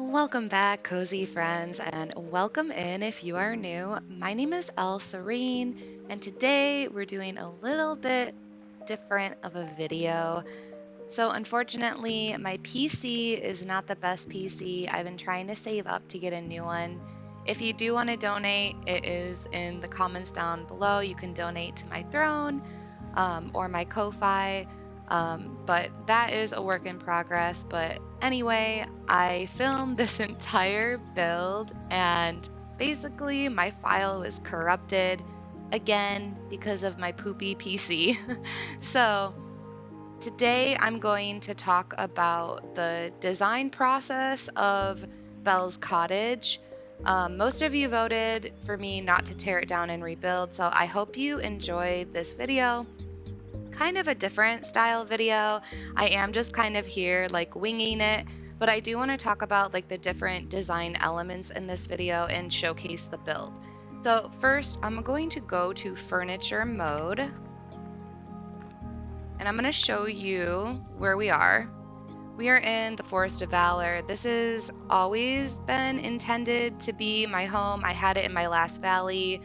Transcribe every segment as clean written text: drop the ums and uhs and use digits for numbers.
Welcome back, cozy friends, and welcome in if you are new. My name is ElleSerein, and today we're doing a little bit different of a video. So, unfortunately, my PC is not the best PC. I've been trying to save up to get a new one. If you do want to donate, it is in the comments down below. You can donate to my throne or my kofi. But that is a work in progress. But anyway, I filmed this entire build and basically my file was corrupted again because of my poopy PC. So today I'm going to talk about the design process of Belle's cottage. Most of you voted for me not to tear it down and rebuild, so I hope you enjoy this video. Kind of a different style video. I am just kind of here like winging it, but I do want to talk about like the different design elements in this video and showcase the build. So first I'm going to go to furniture mode and I'm going to show you where we are. We are in the Forest of Valor. This has always been intended to be my home. I had it in my last valley.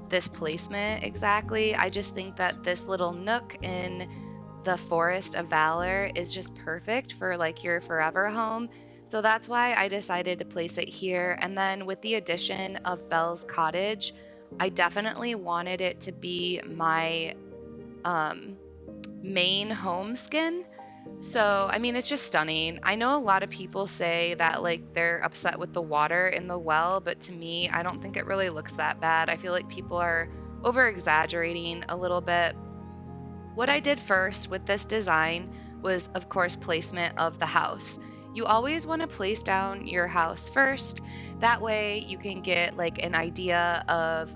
This placement exactly. I just think that this little nook in the Forest of Valor is just perfect for like your forever home. So that's why I decided to place it here. And then with the addition of Belle's cottage, I definitely wanted it to be my main home skin. So, I mean, it's just stunning. I know a lot of people say that like they're upset with the water in the well, but to me, I don't think it really looks that bad. I feel like people are over exaggerating a little bit. What I did first with this design was, of course, placement of the house. You always want to place down your house first. That way you can get like an idea of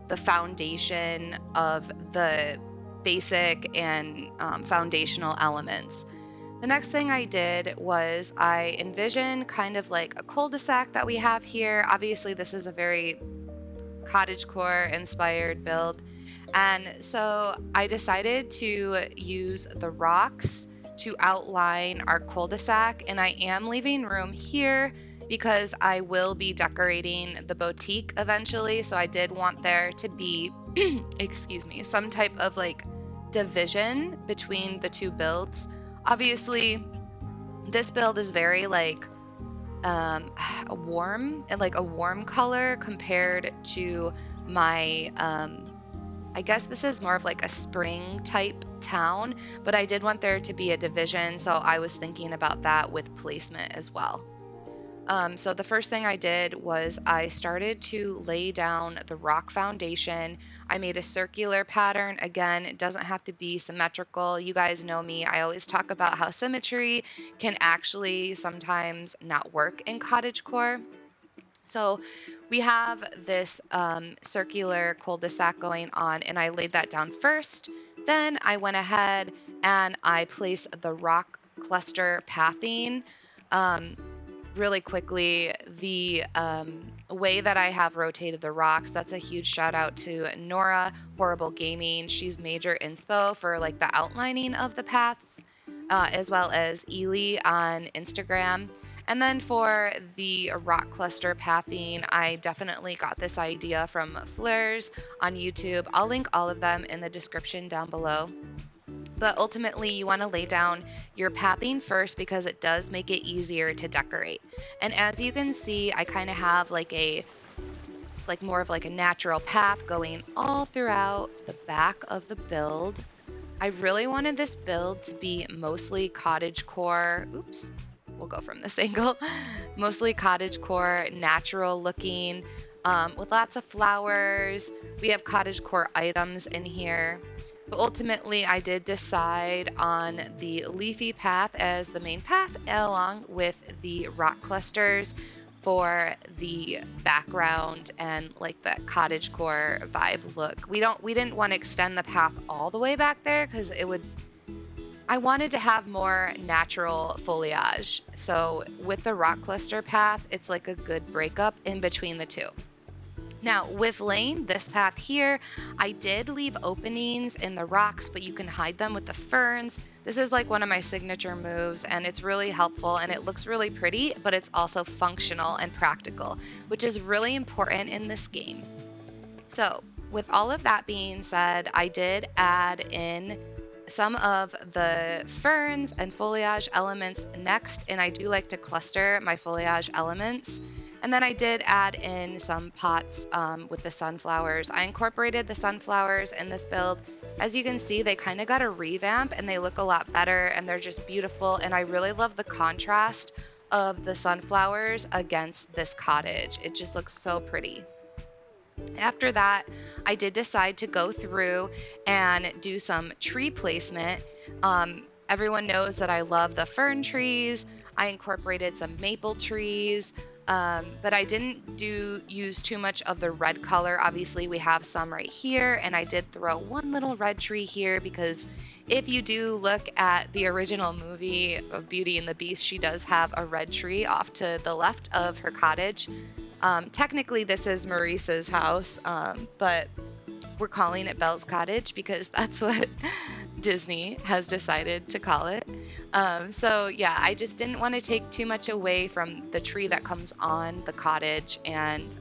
the foundation of the basic and foundational elements. The next thing I did was I envisioned kind of like a cul-de-sac that we have here. Obviously, this is a very cottagecore inspired build. And so I decided to use the rocks to outline our cul-de-sac. And I am leaving room here because I will be decorating the boutique eventually. So I did want there to be, excuse me, some type of like division between the two builds. Obviously, this build is very like a warm color compared to my I guess this is more of like a spring type town, but I did want there to be a division, so I was thinking about that with placement as well. So the first thing I did was I started to lay down the rock foundation. I made a circular pattern. Again, it doesn't have to be symmetrical. You guys know me. I always talk about how symmetry can actually sometimes not work in cottagecore. So we have this circular cul-de-sac going on, and I laid that down first. Then I went ahead and I placed the rock cluster pathing. Really quickly, the way that I have rotated the rocks, that's a huge shout out to Nora Horrible Gaming. She's major inspo for like the outlining of the paths, as well as Ely on Instagram. And then for the rock cluster pathing, I definitely got this idea from Flares on YouTube. I'll link all of them in the description down below. But ultimately, you want to lay down your pathing first because it does make it easier to decorate. And as you can see, I kind of have like more of like a natural path going all throughout the back of the build. I really wanted this build to be mostly cottagecore. Oops, we'll go from this angle. Mostly cottagecore, natural looking, with lots of flowers. We have cottagecore items in here. But ultimately, I did decide on the leafy path as the main path, along with the rock clusters for the background and like that cottagecore vibe look. We didn't want to extend the path all the way back there because I wanted to have more natural foliage. So with the rock cluster path, it's like a good breakup in between the two. Now, with laying this path here, I did leave openings in the rocks, but you can hide them with the ferns. This is like one of my signature moves, and it's really helpful and it looks really pretty, but it's also functional and practical, which is really important in this game. So, with all of that being said, I did add in some of the ferns and foliage elements next, and I do like to cluster my foliage elements. And then I did add in some pots with the sunflowers. I incorporated the sunflowers in this build. As you can see, they kind of got a revamp and they look a lot better and they're just beautiful. And I really love the contrast of the sunflowers against this cottage. It just looks so pretty. After that, I did decide to go through and do some tree placement. Everyone knows that I love the fern trees. I incorporated some maple trees, but I didn't use too much of the red color. Obviously, we have some right here, and I did throw one little red tree here because if you do look at the original movie of Beauty and the Beast, she does have a red tree off to the left of her cottage. Technically, this is Maurice's house, but we're calling it Belle's Cottage because that's what Disney has decided to call it. So yeah, I just didn't want to take too much away from the tree that comes on the cottage, and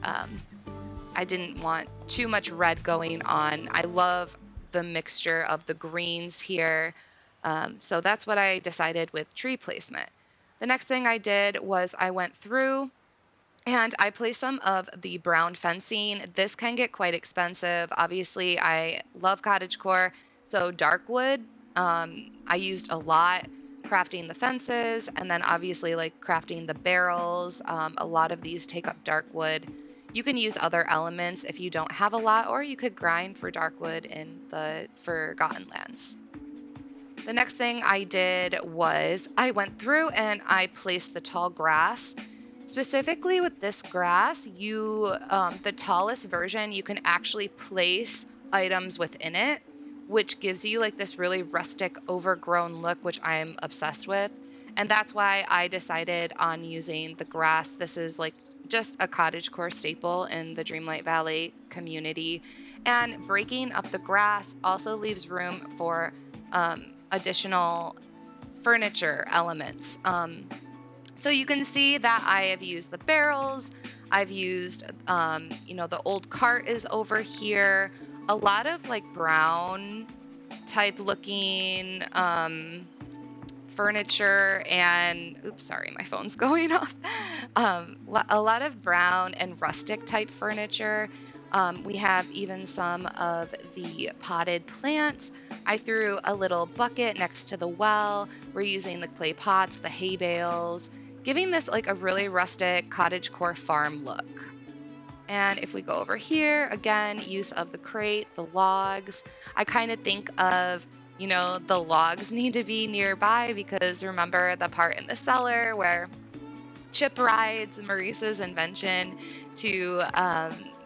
I didn't want too much red going on. I love the mixture of the greens here. So that's what I decided with tree placement. The next thing I did was I went through and I placed some of the brown fencing. This can get quite expensive. Obviously, I love cottagecore, so dark wood, I used a lot crafting the fences, and then obviously like crafting the barrels. A lot of these take up dark wood. You can use other elements if you don't have a lot, or you could grind for dark wood in the Forgotten Lands. The next thing I did was I went through and I placed the tall grass. Specifically with this grass, the tallest version, you can actually place items within it, which gives you like this really rustic, overgrown look, which I'm obsessed with. And that's why I decided on using the grass. This is like just a cottagecore staple in the Dreamlight Valley community. And breaking up the grass also leaves room for additional furniture elements. So you can see that I have used the barrels. I've used, the old cart is over here. A lot of like brown type looking furniture and, oops, sorry, my phone's going off. A lot of brown and rustic type furniture. We have even some of the potted plants. I threw a little bucket next to the well. We're using the clay pots, the hay bales, giving this like a really rustic cottagecore farm look. And if we go over here, again, use of the crate, the logs. I kind of think of, the logs need to be nearby because remember the part in the cellar where Chip rides Maurice's invention to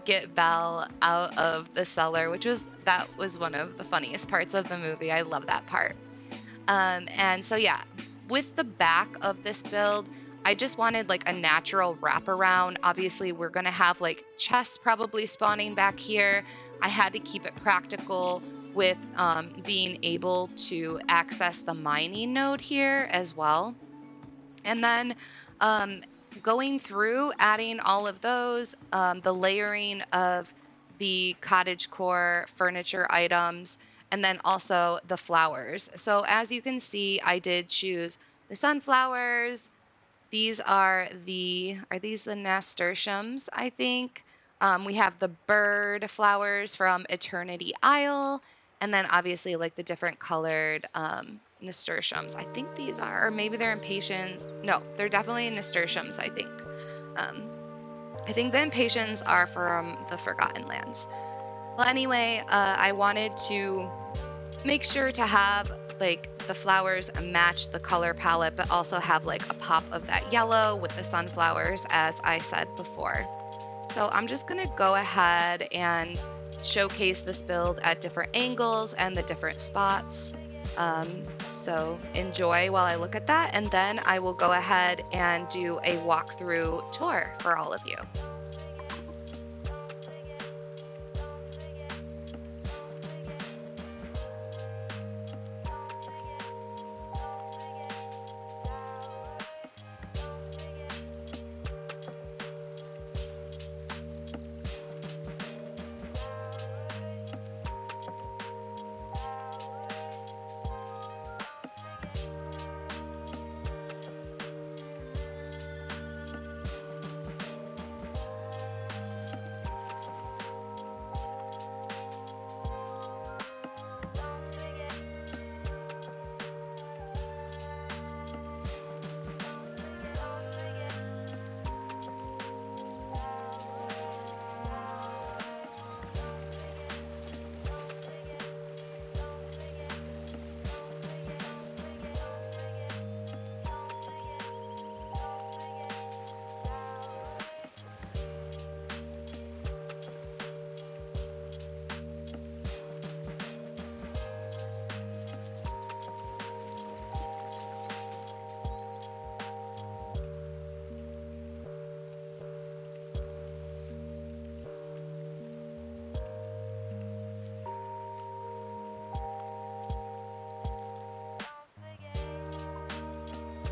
get Belle out of the cellar, that was one of the funniest parts of the movie. I love that part. And so yeah, with the back of this build, I just wanted like a natural wraparound. Obviously, we're gonna have like chests probably spawning back here. I had to keep it practical with being able to access the mining node here as well. And then going through, adding all of those, the layering of the cottagecore furniture items, and then also the flowers. So as you can see, I did choose the sunflowers. These are these the nasturtiums, I think. We have the bird flowers from Eternity Isle, and then obviously like the different colored nasturtiums. I think these are, or maybe they're impatiens. No, they're definitely nasturtiums, I think. I think the impatiens are from the Forgotten Lands. Well, anyway, I wanted to make sure to have like the flowers match the color palette, but also have like a pop of that yellow with the sunflowers, as I said before. So I'm just gonna go ahead and showcase this build at different angles and the different spots. So enjoy while I look at that, and then I will go ahead and do a walkthrough tour for all of you.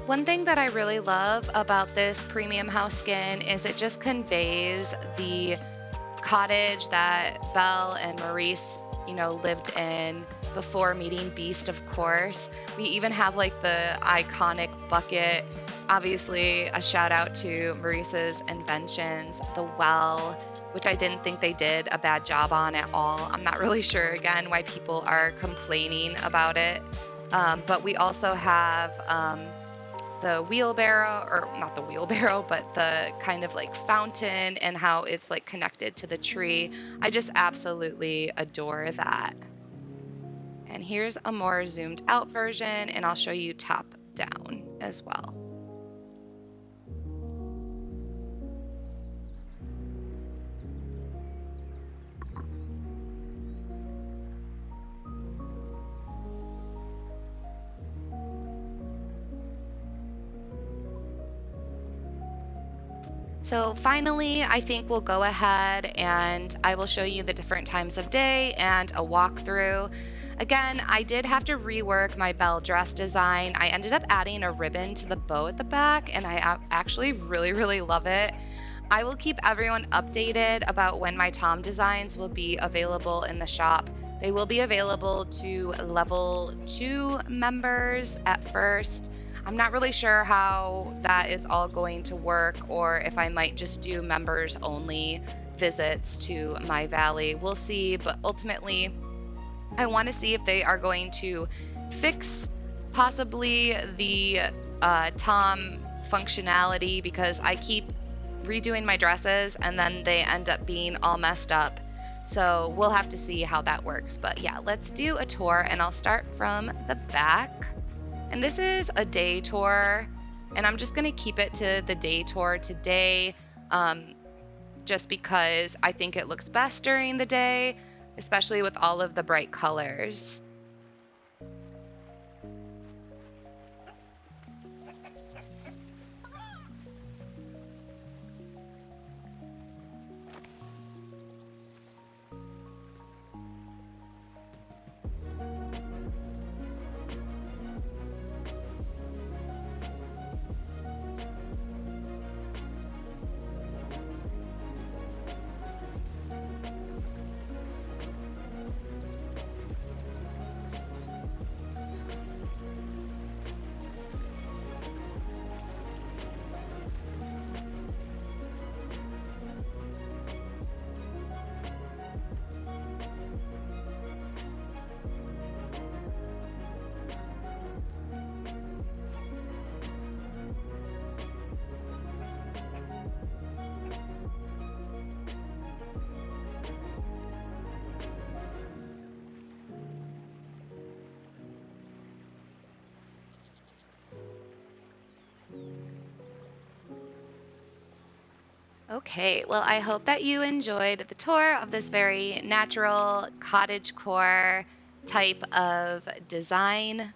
One thing that I really love about this premium house skin is it just conveys the cottage that Belle and Maurice, lived in before meeting Beast, of course. We even have like the iconic bucket. Obviously, a shout out to Maurice's inventions, the well, which I didn't think they did a bad job on at all. I'm not really sure, again, why people are complaining about it. But we also have the wheelbarrow, or not the wheelbarrow, but the kind of like fountain and how it's like connected to the tree. I just absolutely adore that. And here's a more zoomed out version, and I'll show you top down as well. So finally, I think we'll go ahead and I will show you the different times of day and a walkthrough. Again, I did have to rework my Belle dress design. I ended up adding a ribbon to the bow at the back, and I actually really, really love it. I will keep everyone updated about when my Tom designs will be available in the shop. They will be available to level 2 members at first. I'm not really sure how that is all going to work, or if I might just do members only visits to my valley. We'll see, but ultimately, I want to see if they are going to fix possibly the Tom functionality, because I keep redoing my dresses and then they end up being all messed up. So we'll have to see how that works. But yeah, let's do a tour, and I'll start from the back. And this is a day tour, and I'm just going to keep it to the day tour today, just because I think it looks best during the day, especially with all of the bright colors. Okay, well, I hope that you enjoyed the tour of this very natural cottagecore type of design.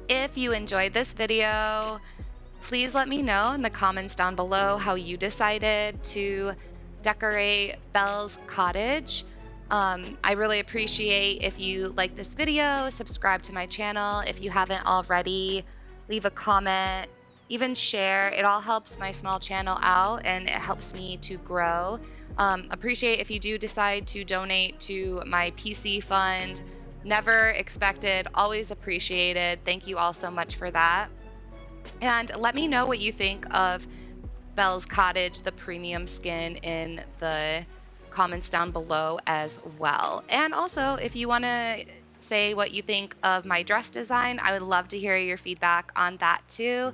If you enjoyed this video, please let me know in the comments down below how you decided to decorate Belle's cottage. I really appreciate if you like this video, subscribe to my channel if you haven't already, leave a comment, even share. It all helps my small channel out and it helps me to grow. Appreciate if you do decide to donate to my PC fund. Never expected, always appreciated. Thank you all so much for that. And let me know what you think of Belle's Cottage, the premium skin, in the comments down below as well. And also, if you want to say what you think of my dress design, I would love to hear your feedback on that too.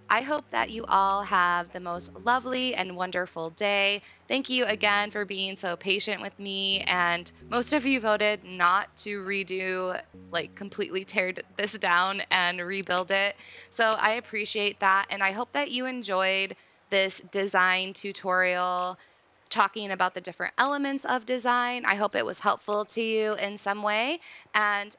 I hope that you all have the most lovely and wonderful day. Thank you again for being so patient with me. And most of you voted not to redo, like completely tear this down and rebuild it. So I appreciate that. And I hope that you enjoyed this design tutorial talking about the different elements of design. I hope it was helpful to you in some way. And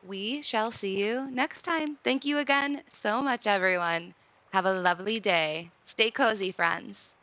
we shall see you next time. Thank you again so much, everyone. Have a lovely day. Stay cozy, friends.